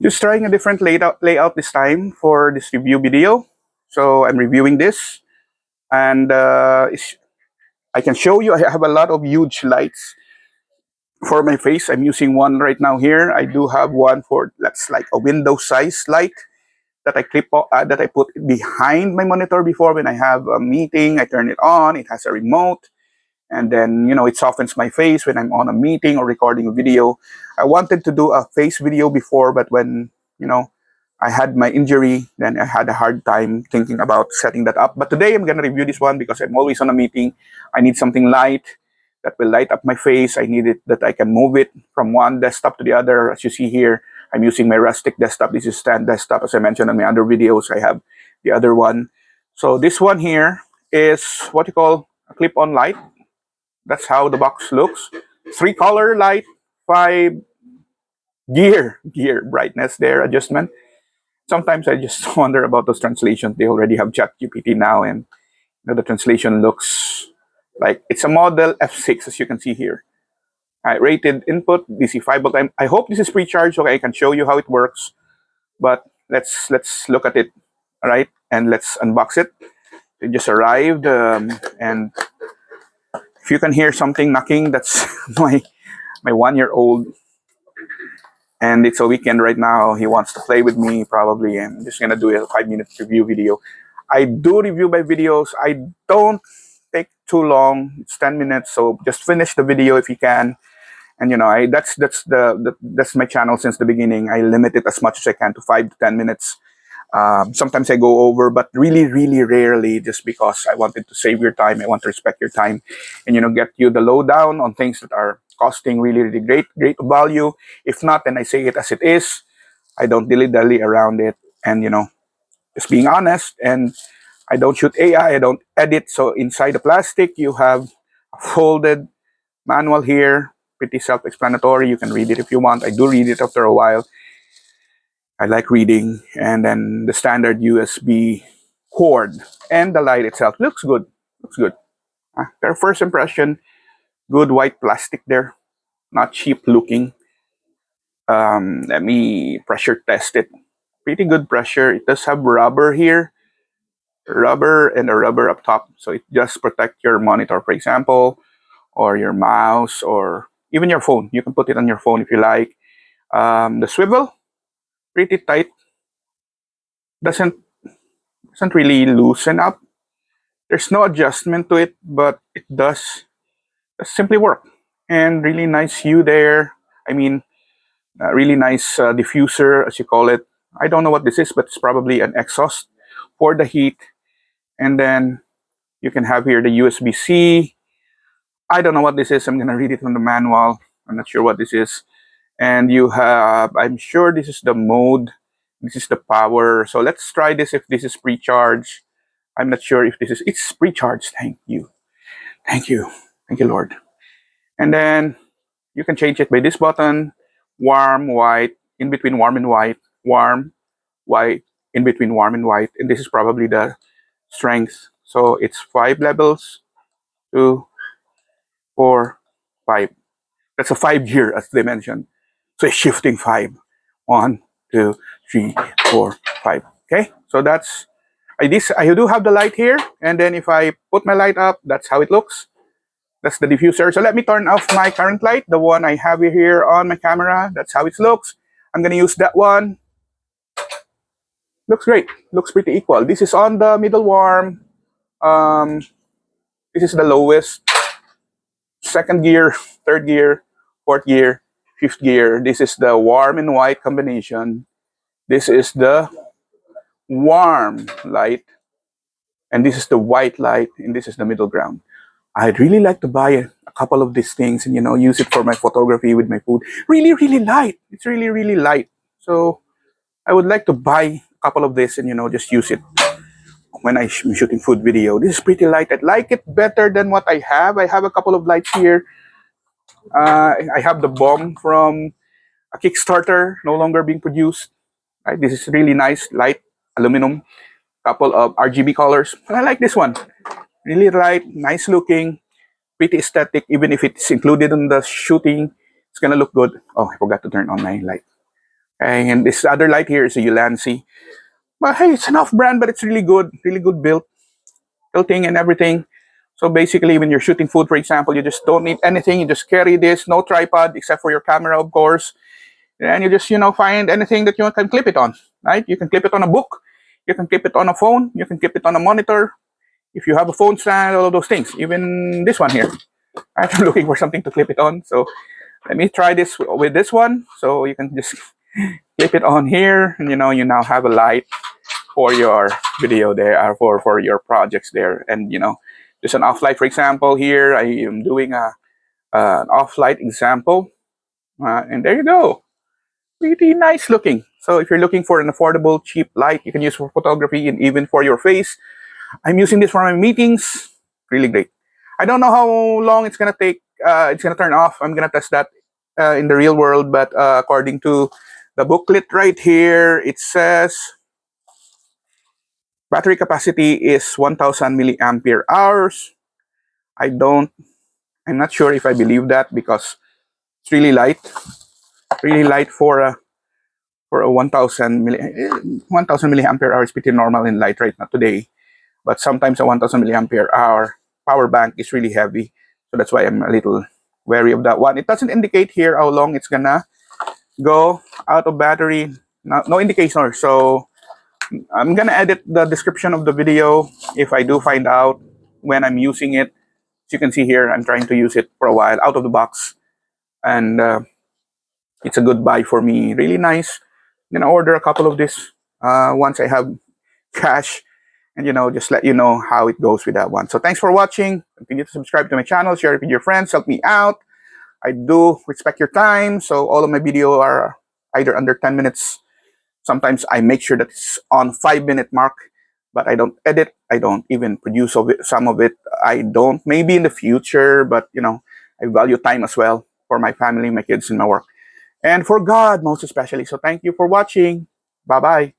Just trying a different layout this time for this review video. So I'm reviewing this, and I can show you. I have a lot of huge lights for my face. I'm using one right now here. I do have one for that's like a window size light that that I put behind my monitor before when I have a meeting. I turn it on. It has a remote, and then it softens my face when I'm on a meeting or recording a video. I wanted to do a face video before, but when I had my injury, then I had a hard time thinking about setting that up. But today I'm gonna review this one because I'm always on a meeting. I need something light that will light up my face. I need it that I can move it from one desktop to the other. As you see here, I'm using my rustic desktop. This is stand desktop. As I mentioned on my other videos, I have the other one. So this one here is what you call a clip-on light. That's how the box looks. 3-color light, 5 gear brightness there adjustment. Sometimes I just wonder about those translations. They already have ChatGPT now, and the translation looks like it's a model F6, as you can see here. Rated input DC 5 volt. I hope this is pre-charged, okay? I can show you how it works. But let's look at it, all right? And let's unbox it. It just arrived, and if you can hear something knocking, that's my 1-year-old, and it's a weekend right now. He wants to play with me probably, and I'm just gonna do a 5-minute review video. I do review my videos. I don't take too long. It's 10 minutes, so just finish the video if you can. And that's my channel since the beginning. I limit it as much as I can to 5 to 10 minutes. Sometimes I go over, but really, really rarely, just because I wanted to save your time. I want to respect your time, and get you the lowdown on things that are costing really, really great value. If not, then I say it as it is. I don't dilly-dally around it, and just being honest. And I don't shoot AI. I don't edit. So inside the plastic, you have a folded manual here. Pretty self-explanatory. You can read it if you want. I do read it after a while. I like reading. And then the standard USB cord, and the light itself looks good. Looks good. Their first impression, good white plastic there, not cheap looking. Let me pressure test it. Pretty good pressure. It does have rubber here, rubber and a rubber up top, so it just protect your monitor, for example, or your mouse, or even your phone. You can put it on your phone if you like. The swivel, pretty tight. Doesn't really loosen up. There's no adjustment to it, but it does simply work. And really nice hue there. I mean, really nice diffuser, as you call it. I don't know what this is, but it's probably an exhaust for the heat. And then you can have here the USB-C. I don't know what this is. I'm going to read it from the manual. I'm not sure what this is. And you have, I'm sure this is the mode. This is the power. So let's try this if this is pre-charged. I'm not sure if this is, it's pre-charged. Thank you. Thank you. Thank you, Lord. And then you can change it by this button. Warm, white, in between warm and white. Warm, white, in between warm and white. And this is probably the strength. So it's 5 levels, 2, 4, 5. That's a 5-gear, as they mentioned. So it's shifting 5. 1, 2, 3, 4, 5. Okay, so that's I do have the light here, and then if I put my light up, that's how it looks. That's the diffuser. So let me turn off my current light, the one I have here on my camera. That's how it looks. I'm gonna use that one. Looks great. Looks pretty equal. This is on the middle warm. Um, this is the lowest. 2nd gear, 3rd gear, 4th gear, 5th gear. This is the warm and white combination. This is the warm light, and this is the white light, and this is the middle ground. I'd really like to buy a couple of these things and use it for my photography with my food. Really, really light. It's really, really light. So I would like to buy a couple of this and just use it when I'm shooting food video. This is pretty light. I like it better than what I have. I have a couple of lights here. I have the bomb from a Kickstarter, no longer being produced. Right? This is really nice, light, aluminum, couple of RGB colors. And I like this one. Really light, nice looking, pretty aesthetic. Even if it's included in the shooting, it's gonna look good. Oh, I forgot to turn on my light. Okay, and this other light here is a Ulanzi. But hey, it's an off-brand, but it's really good built, tilting and everything. So basically, when you're shooting food, for example, you just don't need anything. You just carry this, no tripod, except for your camera, of course. And you just, find anything that you can clip it on, right? You can clip it on a book. You can clip it on a phone. You can clip it on a monitor. If you have a phone stand, all of those things. Even this one here. I'm looking for something to clip it on. So let me try this with this one. So you can just clip it on here. And, you now have a light for your video there, or for your projects there. And, just an off light, for example, here I am doing an off light example. And there you go. Pretty nice looking. So if you're looking for an affordable, cheap light you can use for photography and even for your face, I'm using this for my meetings. Really great. I don't know how long it's gonna take. It's gonna turn off. I'm gonna test that in the real world. But according to the booklet right here, it says battery capacity is 1,000 milliampere hours. I'm not sure if I believe that because it's really light. Really light for a 1,000 milliampere hour is pretty normal in light right now today. But sometimes a 1,000 milliampere hour power bank is really heavy. So that's why I'm a little wary of that one. It doesn't indicate here how long it's gonna go out of battery. No indication. So I'm gonna edit the description of the video if I do find out when I'm using it. As you can see here, I'm trying to use it for a while out of the box. And it's a good buy for me. Really nice. I'm gonna order a couple of this once I have cash, and just let you know how it goes with that one. So thanks for watching. Continue to subscribe to my channel, share it with your friends, help me out. I do respect your time, so all of my video are either under 10 minutes. Sometimes I make sure that it's on 5-minute mark, but I don't edit. I don't even produce some of it. I don't. Maybe in the future, but I value time as well for my family, my kids, and my work. And for God, most especially. So thank you for watching. Bye-bye.